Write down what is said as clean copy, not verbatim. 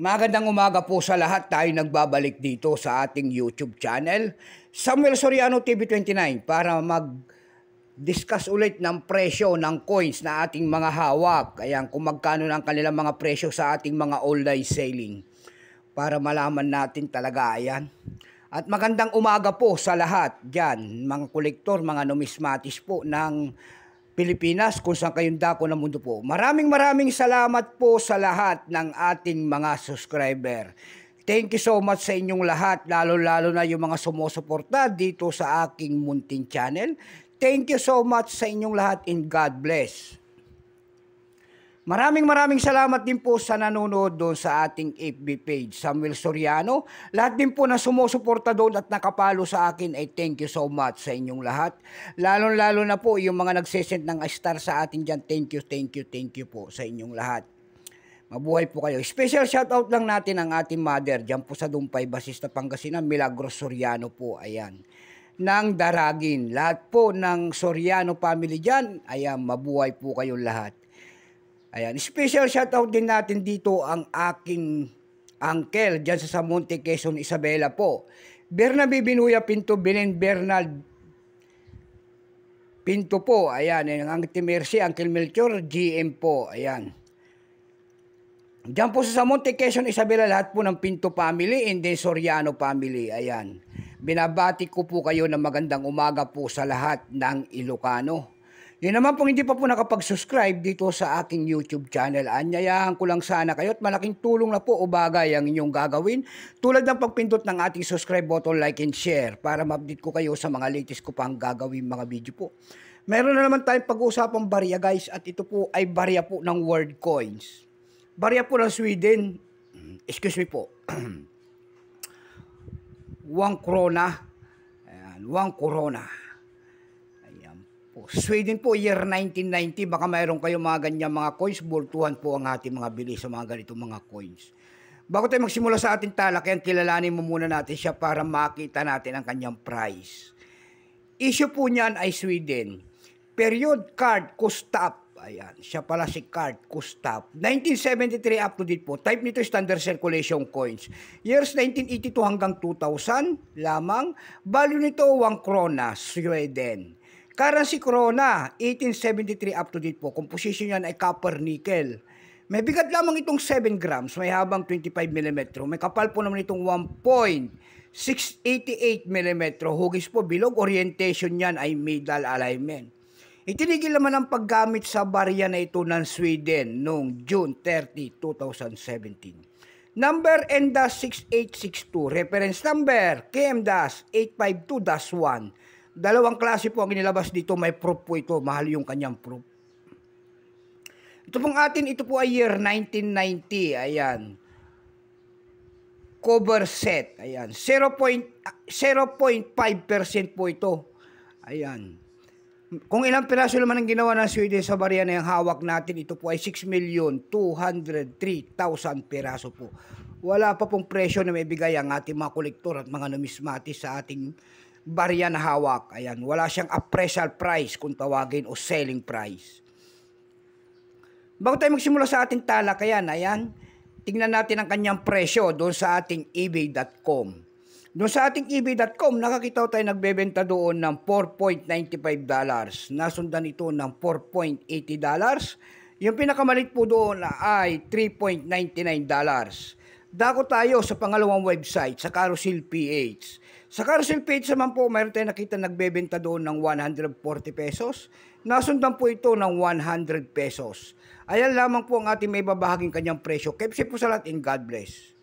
Magandang umaga po sa lahat. Tayo nagbabalik dito sa ating YouTube channel, Samuel Soriano TV29, para mag-discuss ulit ng presyo ng coins na ating mga hawak. Ayan, kung magkano ng kanilang mga presyo sa ating mga online selling. Para malaman natin talaga, ayan. At magandang umaga po sa lahat dyan, mga kolektor, mga numismatis po ng Pilipinas, kung saan kayong dako ng mundo po. Maraming salamat po sa lahat ng ating mga subscriber. Thank you so much sa inyong lahat, lalo na yung mga sumusuporta dito sa aking munting channel. Thank you so much sa inyong lahat and God bless. Maraming salamat din po sa nanonood doon sa ating FB page, Samuel Soriano. Lahat din po na sumusuporta doon at nakapalo sa akin ay thank you so much sa inyong lahat. Lalo na po yung mga nagsesend ng star sa atin dyan. Thank you po sa inyong lahat. Mabuhay po kayo. Special shoutout lang natin ang ating mother dyan po sa Dumpay, Basista, Pangasinan, Milagros Soriano po. Ayan. Nang Daragin. Lahat po ng Soriano family dyan. Ayan, mabuhay po kayong lahat. Ayan, special shoutout din natin dito ang aking uncle dyan sa Samonte, Quezon, Isabela po. Bernabe Binuya Pinto, Belen Bernal Pinto po. Ayan, ang Auntie Mercy, Uncle Melchor, GM po. Ayan. Dyan po sa Samonte, Quezon, Isabela, lahat po ng Pinto family and then Soriano family. Ayan. Binabati ko po kayo na magandang umaga po sa lahat ng Ilocano. Yun naman po hindi pa po nakapag-subscribe dito sa aking YouTube channel. Anyayahan ko lang sana kayo at malaking tulong na po o bagay ang inyong gagawin. Tulad ng pagpindot ng ating subscribe button, like and share para ma-update ko kayo sa mga latest ko pang gagawin mga video po. Meron na naman tayong pag-uusapang barya guys at ito po ay barya po ng World Coins. Barya po ng Sweden. Excuse me po. 1 krona. Ayan, 1 krona. Sweden po, year 1990, baka mayroon kayong mga ganyan mga coins, bultuhan po ang ating mga bili sa mga ganitong mga coins. Bago tayo magsimula sa ating talakayan, kilalanin mo muna natin siya para makita natin ang kanyang price. Issue po niyan ay Sweden. Period card, Kustap. Ayan, siya pala si card, Kustap. 1973 up to date po. Type nito standard circulation coins. Years 1982 hanggang 2000 lamang. Value nito 1 krona, Sweden. Currency krona, 1873 up to date po. Composition yan ay copper nickel. May bigat lamang itong 7 grams, may habang 25 mm. May kapal po naman itong 1.688 mm. Hugis po, bilog, orientation yan ay middle alignment. Itinigil naman ang paggamit sa barya na ito ng Sweden noong June 30, 2017. Number N-6862, reference number KM-852-1. Dalawang klase po ang inilabas dito. May proof po ito. Mahal yung kanyang proof. Ito pong atin, ito po ay year 1990. Ayan. Cover set. Ayan. 0.5% po ito. Ayan. Kung ilang piraso naman ang ginawa ng Sweden sa barya na yung hawak natin, ito po ay 6,203,000 piraso po. Wala pa pong presyo na may bigay ang ating mga kolektor at mga numismatis sa ating barya na hawak. Ayan, wala siyang appraisal price kung tawagin o selling price. Bago tayo magsimula sa ating talakayan, ayan, tingnan natin ang kanyang presyo doon sa ating ebay.com. Doon sa ating ebay.com, nakakita tayo nagbebenta doon ng $4.95. Nasundan ito ng $4.80. Yung pinakamalit po doon ay $3.99. Dako tayo sa pangalawang website, sa Carousel PH. Sa Carousel PH naman po, mayroon tayong nakita nagbebenta doon ng 140 pesos. Nasundan po ito ng 100 pesos. Ayan lamang po ang ating may babahaging kanyang presyo. Keep safe po sa lahat and God bless.